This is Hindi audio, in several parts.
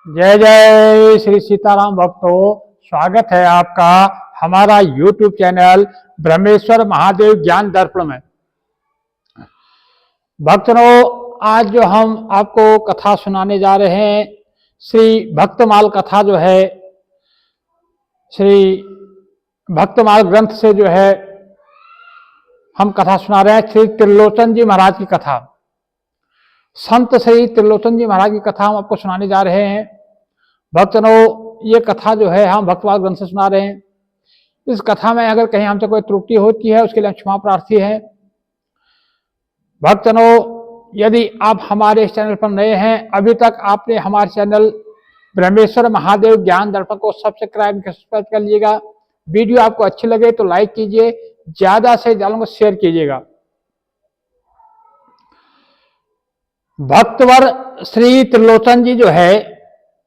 जय जय श्री सीताराम भक्तों, स्वागत है आपका हमारा YouTube चैनल ब्रह्मेश्वर महादेव ज्ञान दर्पण में। भक्तों, आज जो हम आपको कथा सुनाने जा रहे हैं, श्री भक्तमाल कथा जो है, श्री भक्तमाल ग्रंथ से जो है हम कथा सुना रहे हैं। श्री त्रिलोचन जी महाराज की कथा, संत श्री त्रिलोचन जी महाराज की कथा हम आपको सुनाने जा रहे हैं। भक्तों, ये कथा जो है हम भक्तमाल ग्रंथ से सुना रहे हैं। इस कथा में अगर कहीं हमसे कोई त्रुटि होती है उसके लिए क्षमा प्रार्थी है। भक्तों, यदि आप हमारे इस चैनल पर नए हैं, अभी तक आपने हमारे चैनल ब्रह्मेश्वर महादेव ज्ञान दर्पण को सब्सक्राइब कर लीजिएगा। वीडियो आपको अच्छी लगे तो लाइक कीजिए, ज्यादा से ज्यादा को शेयर कीजिएगा। भक्तवर श्री त्रिलोचन जी जो है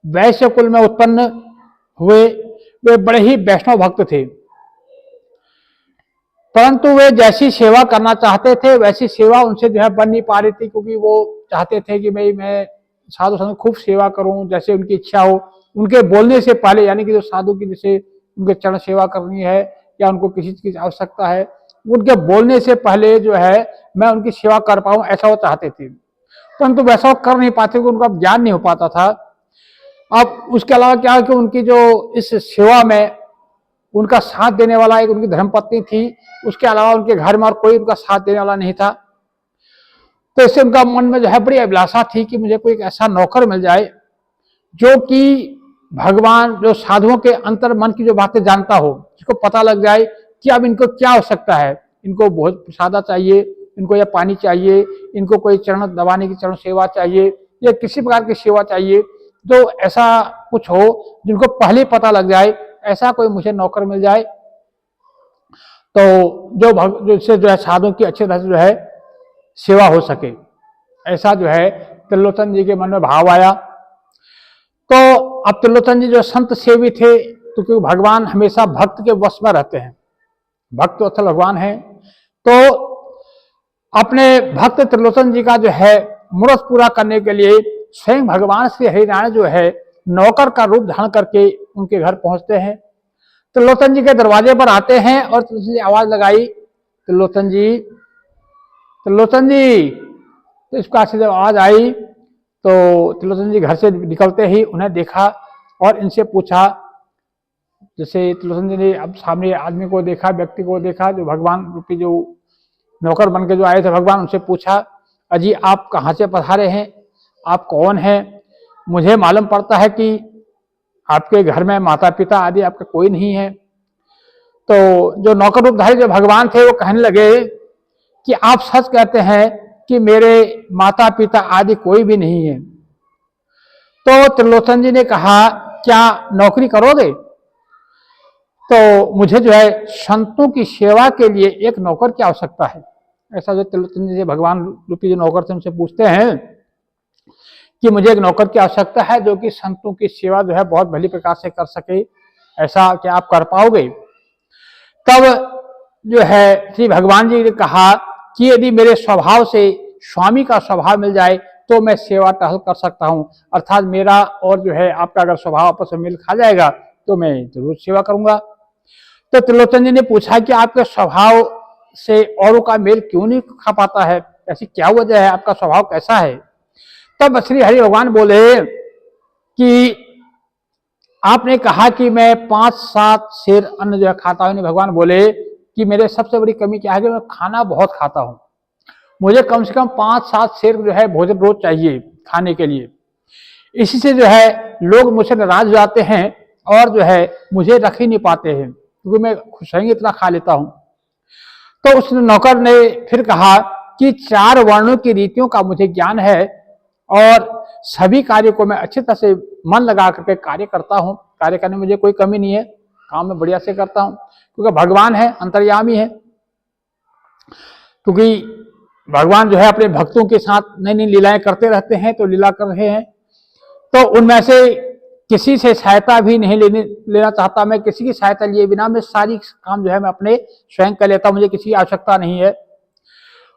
वैश्य कुल में उत्पन्न हुए। वे बड़े ही वैष्णव भक्त थे, परंतु वे जैसी सेवा करना चाहते थे वैसी सेवा उनसे जो है बन नहीं पा रही थी, क्योंकि वो चाहते थे कि भाई मैं साधु संत खूब सेवा करूं, जैसे उनकी इच्छा हो। उनके बोलने से पहले, यानी कि जो साधु की जैसे उनके चरण सेवा करनी है या उनको किसी चीज की आवश्यकता है, उनके बोलने से पहले जो है मैं उनकी सेवा कर पाऊं, ऐसा वो चाहते थे। परंतु वैसा वो कर नहीं पाते, उनका ज्ञान नहीं हो पाता था। अब उसके अलावा क्या कि उनकी जो इस सेवा में उनका साथ देने वाला एक उनकी धर्मपत्नी थी, उसके अलावा उनके घर में और कोई उनका साथ देने वाला नहीं था। तो इससे उनका मन में जो है बड़ी अभिलाषा थी कि मुझे कोई ऐसा नौकर मिल जाए जो कि भगवान, जो साधुओं के अंतर मन की जो बातें जानता हो, जिसको पता लग जाए कि अब इनको क्या आवश्यकता है। इनको बहुत प्रसादा चाहिए, इनको या पानी चाहिए, इनको कोई चरण दबाने की चरण सेवा चाहिए या किसी प्रकार की सेवा चाहिए, तो ऐसा कुछ हो जिनको पहले पता लग जाए, ऐसा कोई मुझे नौकर मिल जाए तो जिससे जो है साधुओं की अच्छी तरह से जो है सेवा हो सके। ऐसा जो है त्रिलोचन जी के मन में भाव आया। तो अब त्रिलोचन जी जो संत सेवी थे, तो क्योंकि भगवान हमेशा भक्त के वश में रहते हैं, भक्त अथल भगवान है, तो अपने भक्त त्रिलोचन जी का जो है मनोरथ पूरा करने के लिए स्वयं भगवान श्री हरिनारायण जो है नौकर का रूप धारण करके उनके घर पहुंचते हैं। त्रिलोचन जी के दरवाजे पर आते हैं और त्रिलोचन जी आवाज लगाई, त्रिलोचन जी, त्रिलोचन जी। तो इसका से जब आवाज आई तो त्रिलोचन जी घर से निकलते ही उन्हें देखा और इनसे पूछा। जैसे त्रिलोचन जी ने अब सामने आदमी को देखा, व्यक्ति को देखा, जो भगवान रूपी जो नौकर बन के जो आए थे भगवान, उनसे पूछा, अजी आप कहाँ से पधारे हैं, आप कौन हैं? मुझे मालूम पड़ता है कि आपके घर में माता पिता आदि आपका कोई नहीं है। तो जो नौकर रूपधारी जो भगवान थे वो कहने लगे कि आप सच कहते हैं कि मेरे माता पिता आदि कोई भी नहीं है। तो त्रिलोचन जी ने कहा, क्या नौकरी करोगे? तो मुझे जो है संतों की सेवा के लिए एक नौकर की आवश्यकता है। ऐसा जो त्रिलोचन जी भगवान रूपी जो नौकर थे उनसे पूछते हैं कि मुझे एक नौकर की आवश्यकता है जो कि संतों की सेवा जो है बहुत भली प्रकार से कर सके, ऐसा क्या आप कर पाओगे? तब जो है श्री भगवान जी ने कहा कि यदि मेरे स्वभाव से स्वामी का स्वभाव मिल जाए तो मैं सेवा टहल कर सकता हूं, अर्थात मेरा और जो है आपका अगर स्वभाव आपस में मिल खा जाएगा तो मैं जरूर सेवा करूंगा। तो त्रिलोचन जी ने पूछा कि आपके स्वभाव से औरों का मेल क्यों नहीं खा पाता है, ऐसी क्या वजह है, आपका स्वभाव कैसा है? तब श्री हरि भगवान बोले कि आपने कहा कि मैं 5-7 सेर अन्न जो है खाता हूं। भगवान बोले कि मेरे सबसे बड़ी कमी क्या है कि मैं खाना बहुत खाता हूं, मुझे कम से कम 5-7 सेर जो है भोजन रोज चाहिए खाने के लिए। इसी से जो है लोग मुझसे नाराज हो जाते हैं और जो है मुझे रख ही नहीं पाते हैं, क्योंकि मैं खुश रहेंगे इतना खा लेता हूं। तो उस नौकर ने फिर कहा कि 4 वर्णों की रीतियों का मुझे ज्ञान है और सभी कार्य को मैं अच्छी तरह से मन लगा करके कार्य करता हूं, कार्य करने में मुझे कोई कमी नहीं है, काम में बढ़िया से करता हूं, क्योंकि भगवान है, अंतर्यामी है। क्योंकि भगवान जो है अपने भक्तों के साथ नई नई लीलाएं करते रहते हैं, तो लीला कर रहे हैं, तो उनमें से किसी से सहायता भी नहीं लेना चाहता। मैं किसी की सहायता लिए बिना मैं सारी काम जो है मैं अपने स्वयं कर लेता हूं, मुझे किसी की आवश्यकता नहीं है।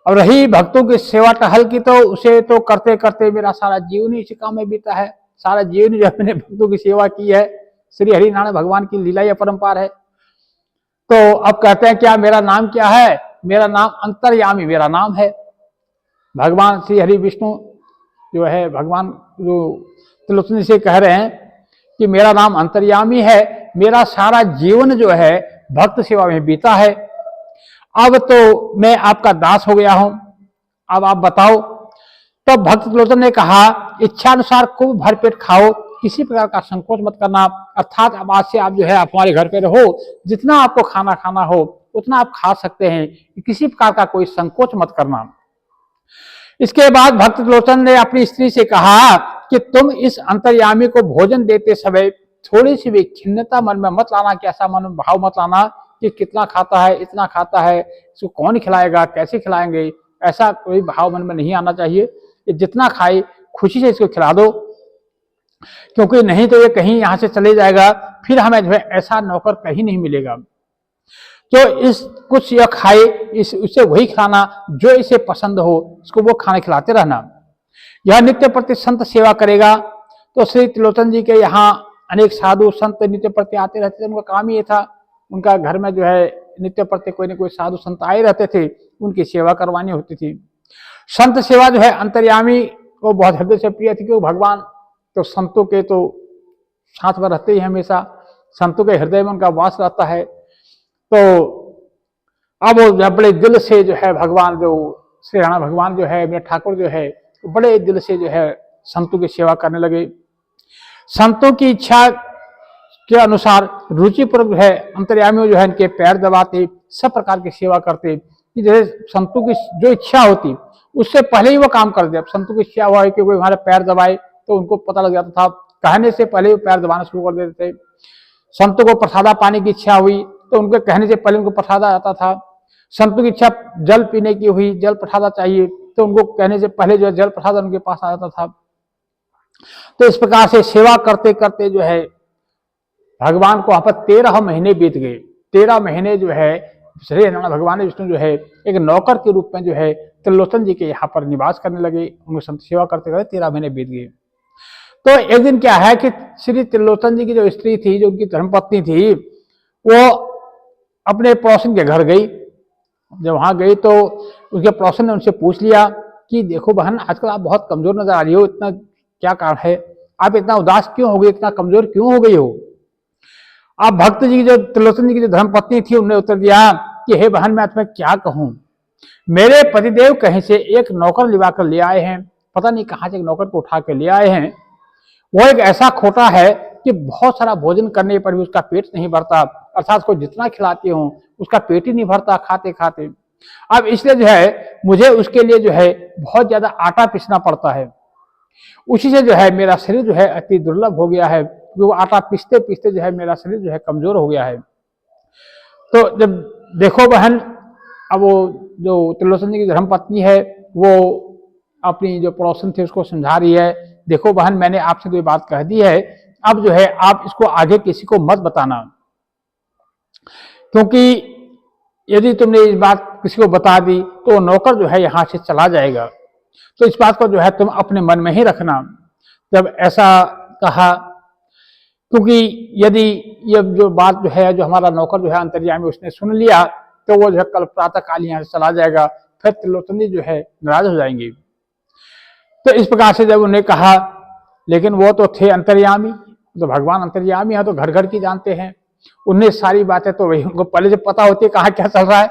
और रही भक्तों की सेवा टहल की, तो उसे तो करते करते मेरा सारा जीवन ही इसी काम में बीता है। सारा जीवन जो है मैंने भक्तों की सेवा की है। श्री हरि नारायण भगवान की लीला या परंपार है। तो अब कहते हैं क्या मेरा नाम क्या है? मेरा नाम अंतर्यामी मेरा नाम है। भगवान श्री हरि विष्णु जो है भगवान जो त्रिलोचन से कह रहे हैं कि मेरा नाम अंतर्यामी है, मेरा सारा जीवन जो है भक्त सेवा में बीता है। अब तो मैं आपका दास हो गया हूं, अब आप बताओ। तो भक्त त्रिलोचन ने कहा इच्छा अनुसार खूब भरपेट खाओ, किसी प्रकार का संकोच मत करना। अर्थात अब आज से आप जो है आप हमारे घर पे रहो, जितना आपको खाना खाना हो उतना आप खा सकते हैं, किसी प्रकार का कोई संकोच मत करना। इसके बाद भक्त त्रिलोचन ने अपनी स्त्री से कहा कि तुम इस अंतर्यामी को भोजन देते समय थोड़ी सी भी खिन्नता मन में मत लाना, कि ऐसा मन में भाव मत लाना कि कितना खाता है, इतना खाता है, इसको कौन खिलाएगा, कैसे खिलाएंगे, ऐसा कोई भाव मन में नहीं आना चाहिए। कि जितना खाए खुशी से इसको खिला दो, क्योंकि नहीं तो ये कहीं यहाँ से चले जाएगा, फिर हमें जो है ऐसा नौकर कहीं नहीं मिलेगा। तो इस कुछ यह खाए, इस उसे वही खाना जो इसे पसंद हो, इसको वो खाना खिलाते रहना। यह नित्य प्रति संत सेवा करेगा। तो श्री त्रिलोचन जी के यहाँ अनेक साधु संत नित्य प्रति आते रहते थे। उनका काम ये था, उनका घर में जो है नित्य प्रति कोई न कोई साधु संत आए रहते थे, उनकी सेवा करवानी होती थी। संत सेवा जो है अंतर्यामी को बहुत हृदय से प्रिय थी, क्योंकि भगवान तो संतों के तो साथ में रहते ही हमेशा, संतों के हृदय में उनका वास रहता है। तो अब वो बड़े दिल से जो है भगवान जो श्री राणा भगवान जो है मेरे ठाकुर जो है बड़े दिल से जो है संतों की सेवा करने लगे। संतों की इच्छा के अनुसार रुचिपूर्वक जो है अंतर्यामी जो है इनके पैर दबाते, सब प्रकार की सेवा करते, कि जैसे संतों की जो इच्छा होती उससे पहले ही वो काम कर दे। अब संतों की इच्छा हुआ है कि कोई हमारे पैर दबाए तो उनको पता लग जाता था, कहने से पहले वो पैर दबाना शुरू कर देते थे। संतों को प्रसादा पाने की इच्छा हुई तो उनके कहने से पहले उनको प्रसादा आता था। संतों की इच्छा जल पीने की हुई, जल प्रसादा चाहिए, तो उनको कहने से पहले जो है जल प्रसादा उनके पास आ जाता था। तो इस प्रकार से सेवा करते करते जो है भगवान को वहां पर 13 महीने बीत गए। 13 महीने जो है श्री नारायण भगवान विष्णु जो है एक नौकर के रूप में जो है त्रिलोचन जी के यहाँ पर निवास करने लगे। उनकी संत सेवा करते करते 13 महीने बीत गए। तो एक दिन क्या है कि श्री त्रिलोचन जी की जो स्त्री थी, जो उनकी धर्मपत्नी थी, वो अपने पड़ोसन के घर गई। जब वहां गई तो उसके पड़ोसन ने उनसे पूछ लिया कि देखो बहन, आजकल आप बहुत कमजोर नजर आ रही हो, इतना क्या कारण है, आप इतना उदास क्यों हो गई, इतना कमजोर क्यों हो गई हो? अब भक्त जी की जो त्रिलोचन जी की जो धर्मपत्नी थी, उन्होंने उत्तर दिया कि हे बहन, मैं तुम्हें क्या कहूं, मेरे पतिदेव कहीं से एक नौकर लिवा कर ले आए हैं, पता नहीं कहां से एक नौकर को उठा के ले आए हैं। वो एक ऐसा खोटा है कि बहुत सारा भोजन करने पर भी उसका पेट नहीं भरता, अर्थात उसको जितना खिलाती हूँ उसका पेट ही नहीं भरता खाते खाते। अब इसलिए जो है मुझे उसके लिए जो है बहुत ज्यादा आटा पीसना पड़ता है, उसी से जो है मेरा शरीर जो है अति दुर्लभ हो गया है, वो आटा पीसते पीसते जो है मेरा शरीर जो है कमजोर हो गया है। तो जब देखो बहन, अब वो जो त्रिलोचन जी की धर्मपत्नी है वो अपनी जो पड़ोसन थे उसको समझा रही है, देखो बहन, मैंने आपसे कोई बात कह दी है, अब जो है आप इसको आगे किसी को मत बताना, क्योंकि यदि तुमने इस बात किसी को बता दी तो नौकर जो है यहां से चला जाएगा। तो इस बात को जो है तुम अपने मन में ही रखना। जब ऐसा कहा, क्योंकि यदि ये जो बात जो है, जो हमारा नौकर जो है अंतर्यामी उसने सुन लिया तो वो जो है कल प्रातः काल यहाँ से चला जाएगा, फिर त्रिलोचन जी जो है नाराज हो जाएंगे। तो इस प्रकार से जब उन्हें कहा, लेकिन वो तो थे अंतर्यामी, तो भगवान अंतर्यामी है तो घर घर की जानते हैं, उन्हें सारी बातें तो वही उनको पहले से पता होती है कहाँ क्या चल रहा है।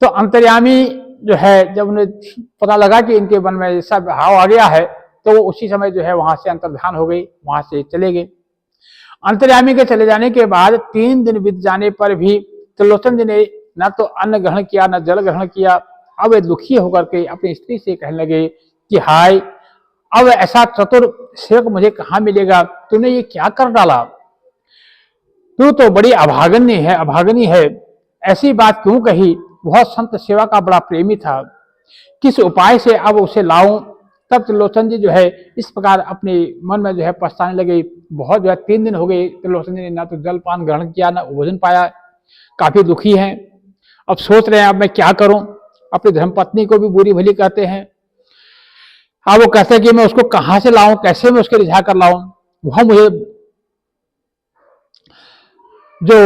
तो अंतर्यामी जो है जब उन्हें पता लगा कि इनके मन में ऐसा भाव आ गया है तो वो उसी समय जो है वहां से अंतर्ध्यान हो गई, वहां से चले गए। अंतर्यामी के चले जाने के बाद 3 दिन बीत जाने पर भी त्रिलोचन जी ने न तो अन्न ग्रहण किया न जल ग्रहण किया। अब वे दुखी होकर के अपनी स्त्री से कहने लगे कि हाय, अब ऐसा चतुर सेवक मुझे कहाँ मिलेगा, तूने ये क्या कर डाला, तू तो बड़ी अभागनी है, ऐसी बात क्यों कही, बहुत संत सेवा का बड़ा प्रेमी था, किस उपाय से अब उसे लाऊं। तब त्रिलोचन जी जो है इस प्रकार अपने मन में जो है पछताने लगे। बहुत जो है 3 दिन हो गए त्रिलोचन जी ने ना तो जलपान ग्रहण किया ना भोजन पाया, काफी दुखी हैं। अब सोच रहे हैं अब मैं क्या करूं, अपनी धर्मपत्नी को भी बुरी भली कहते हैं। अब वो कहते हैं कि मैं उसको कहां से लाऊं, कैसे मैं उसके रिझा कर लाऊं। वह मुझे जो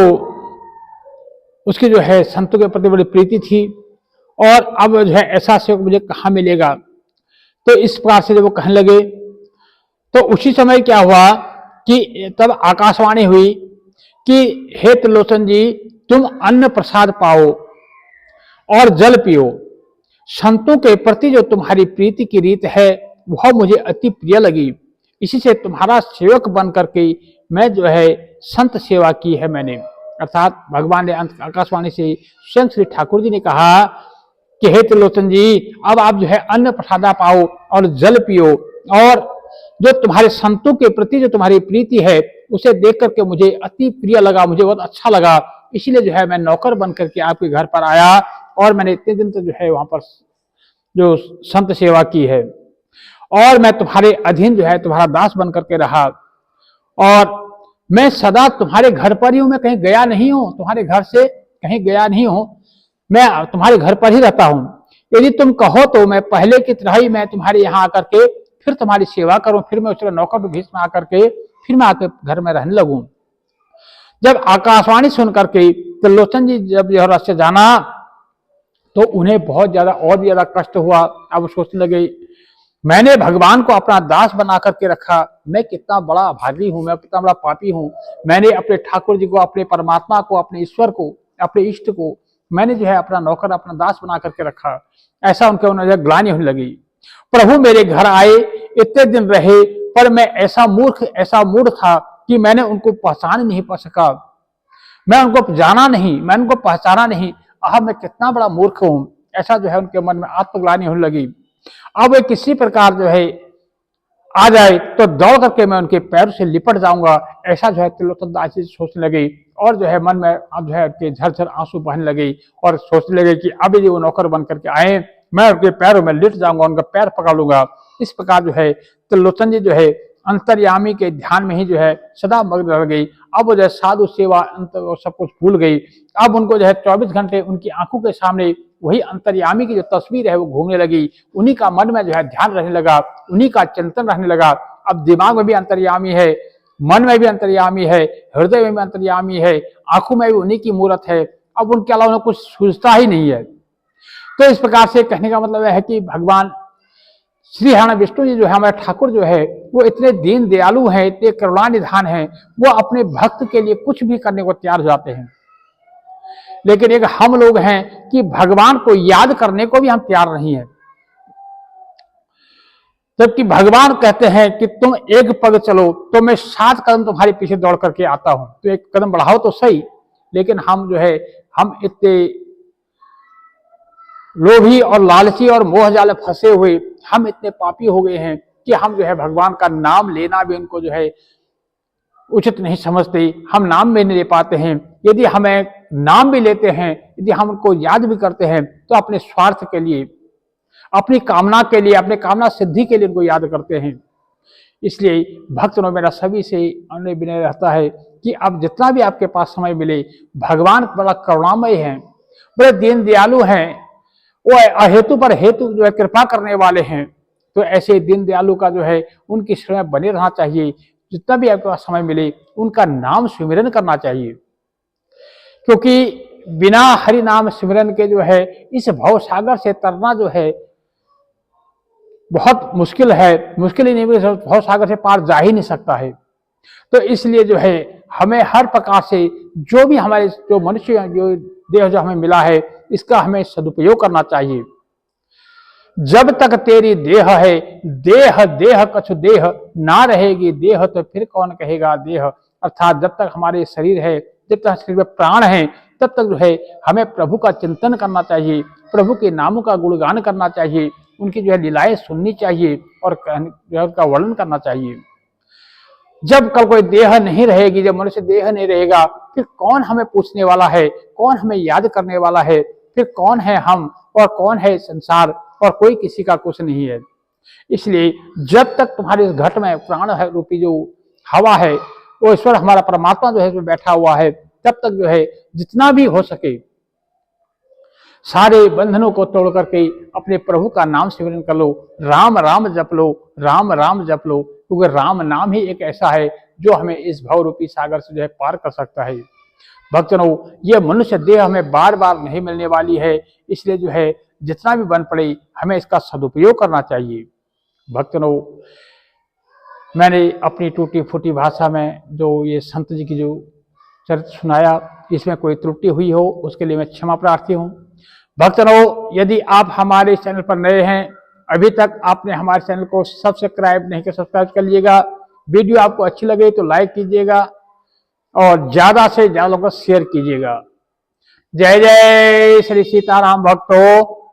उसकी जो है संतों के प्रति बड़ी प्रीति थी, और अब जो है ऐसा सेवक मुझे कहाँ मिलेगा। तो इस प्रकार से जब वो कहने लगे, तो उसी समय क्या हुआ कि तब आकाशवाणी हुई कि हे त्रिलोचन जी, तुम अन्न प्रसाद पाओ और जल पियो। संतों के प्रति जो तुम्हारी प्रीति की रीत है वह मुझे अति प्रिय लगी, इसी से तुम्हारा सेवक बन करके मैं जो है संत सेवा की है मैंने। अर्थात भगवान ने आकाशवाणी से स्वयं श्री ठाकुर जी ने कहा कि हे त्रिलोचन जी, अब आप जो है अन्न प्रसादा पाओ और जल पियो, और जो तुम्हारे संतों के प्रति जो तुम्हारी प्रीति है उसे देख करके मुझे अति प्रिय लगा, मुझे बहुत अच्छा लगा। इसीलिए जो है मैं नौकर बन करके आपके घर पर आया, और मैंने इतने दिन तो जो है वहां पर जो संत सेवा की है, और मैं तुम्हारे अधीन जो है तुम्हारा दास बन करके रहा, और मैं सदा तुम्हारे घर पर ही हूं, मैं कहीं गया नहीं हूं, तुम्हारे घर से कहीं गया नहीं हूं, मैं तुम्हारे घर पर ही रहता हूं। यदि तुम कहो तो मैं पहले की तरह ही मैं तुम्हारे यहाँ आकर के फिर तुम्हारी सेवा करूं, फिर मैं उसका नौकर भेष में आकर के फिर मैं आके घर में रहने लगूं। जब आकाशवाणी सुन करके त्रिलोचन जी जब यह रास्ते जाना तो उन्हें बहुत ज्यादा और भी ज्यादा कष्ट हुआ। अब सोचने लगे, मैंने भगवान को अपना दास बना करके रखा, मैं कितना बड़ा अभागी हूं, मैं कितना बड़ा पापी हूं। मैंने अपने ठाकुर जी को, अपने परमात्मा को, अपने ईश्वर को, अपने इष्ट को मैंने जो है अपना नौकर, अपना दास बना करके रखा। ऐसा उनके उन्हें ग्लानि होने लगी। प्रभु मेरे घर आए, इतने दिन रहे, पर मैं ऐसा मूर्ख, ऐसा मूढ़ था कि मैंने उनको पहचान नहीं पा सका, मैं उनको जाना नहीं, मैं उनको पहचाना नहीं। अब मैं कितना बड़ा मूर्ख हूं। ऐसा जो है उनके मन में आत्मग्लानि होने लगी। अब वे किसी प्रकार जो है आ जाए तो दौड़ करके मैं उनके पैर से लिपट जाऊंगा, ऐसा जो है त्रिलोचन दास जी सोचने लगे। और जो है मन में अब जो है उनके झरझर आंसू बहने लगे, और सोचने लगे कि अब यदि वो नौकर बन करके आए, मैं उनके पैरों में लिट जाऊंगा, उनका पैर पकड़ लूंगा। इस प्रकार जो है त्रिलोचन जी जो है अंतर्यामी के ध्यान में ही जो है सदा मग्न रह गई। अब वो जो है साधु सेवा सब कुछ भूल गई। अब उनको जो है 24 घंटे उनकी आंखों के सामने वही अंतर्यामी की जो तस्वीर है वो घूमने लगी, उन्हीं का मन में जो है ध्यान रहने लगा, उन्हीं का चिंतन रहने लगा। अब दिमाग में भी अंतर्यामी है, मन में भी अंतर्यामी है, हृदय में भी अंतर्यामी है, आंखों में भी उन्हीं की मूर्त है। अब उनके अलावा उन्हें कुछ सूझता ही नहीं है। तो इस प्रकार से कहने का मतलब है कि भगवान श्री हरिनारायण विष्णु जी जो है, हमारे ठाकुर जो है, वो इतने दीन दयालु हैं, इतने करुणा निधान हैं, वो अपने भक्त के लिए कुछ भी करने को तैयार हो जाते हैं। लेकिन एक हम लोग हैं कि भगवान को याद करने को भी हम तैयार नहीं है। जबकि भगवान कहते हैं कि तुम एक पग चलो तो मैं 7 कदम तुम्हारे पीछे दौड़ करके आता हूं, तो एक कदम बढ़ाओ तो सही। लेकिन हम जो है, हम इतने लोभी और लालची और मोह जाल फंसे हुए, हम इतने पापी हो गए हैं कि हम जो है भगवान का नाम लेना भी उनको जो है उचित नहीं समझते, हम नाम भी नहीं ले पाते हैं। यदि हमें नाम भी लेते हैं, यदि हम उनको याद भी करते हैं, तो अपने स्वार्थ के लिए, अपनी कामना के लिए, अपने कामना सिद्धि के लिए उनको याद करते हैं। इसलिए भक्तों मेरा सभी से अनुनय विनय रहता है कि अब जितना भी आपके पास समय मिले, भगवान बड़ा करुणामय है, बड़े दीन दयालु हैं, वो अहेतु पर हेतु जो है कृपा करने वाले हैं। तो ऐसे दीन दयालु का जो है उनकी शरण में बने रहना चाहिए। जितना भी आपके पास समय मिले उनका नाम स्मरण करना चाहिए, क्योंकि बिना हरि नाम स्मरण के जो है इस भव सागर से तरना जो है बहुत मुश्किल है। मुश्किल ही नहीं, भव सागर से पार जा ही नहीं सकता है। तो इसलिए जो है हमें हर प्रकार से जो भी हमारे जो मनुष्य जो देह जो हमें मिला है, इसका हमें सदुपयोग करना चाहिए। जब तक तेरी देह है, देह देह कछु देह ना रहेगी देह, तो फिर कौन कहेगा देह। अर्थात जब तक हमारे शरीर है, जब तक शरीर में प्राण है, तब तक जो है हमें प्रभु का चिंतन करना चाहिए, प्रभु के नामों का गुणगान करना चाहिए, उनकी जो है लीलाएं सुननी चाहिए और उनका वर्णन करना चाहिए। जब कल कोई देह नहीं रहेगी, जब मनुष्य देह नहीं रहेगा, फिर कौन हमें पूछने वाला है, कौन हमें याद करने वाला है, फिर कौन है हम और कौन है संसार, और कोई किसी का कुछ नहीं है। इसलिए जब तक तुम्हारे इस घट में प्राण है रूपी जो हवा है, वो ईश्वर हमारा परमात्मा जो है इसमें बैठा हुआ है, तब तक जो है जितना भी हो सके सारे बंधनों को तोड़ करके अपने प्रभु का नाम सिमरन कर लो, राम राम जप लो, राम राम जप लो, क्योंकि राम नाम ही एक ऐसा है जो हमें इस भव रूपी सागर से जो है पार कर सकता है। भक्तों, ये मनुष्य देह हमें बार बार नहीं मिलने वाली है, इसलिए जो है जितना भी बन पड़े हमें इसका सदुपयोग करना चाहिए। भक्तों, मैंने अपनी टूटी फूटी भाषा में जो ये संत जी की जो चरित्र सुनाया, इसमें कोई त्रुटि हुई हो उसके लिए मैं क्षमा प्रार्थी हूँ। भक्तों, यदि आप हमारे चैनल पर नए हैं, अभी तक आपने हमारे चैनल को सब्सक्राइब नहीं किया, सब्सक्राइब कर लीजिएगा। वीडियो आपको अच्छी लगे तो लाइक कीजिएगा और ज्यादा से ज्यादा लोगों को शेयर कीजिएगा। जय जय श्री सीताराम भक्तों।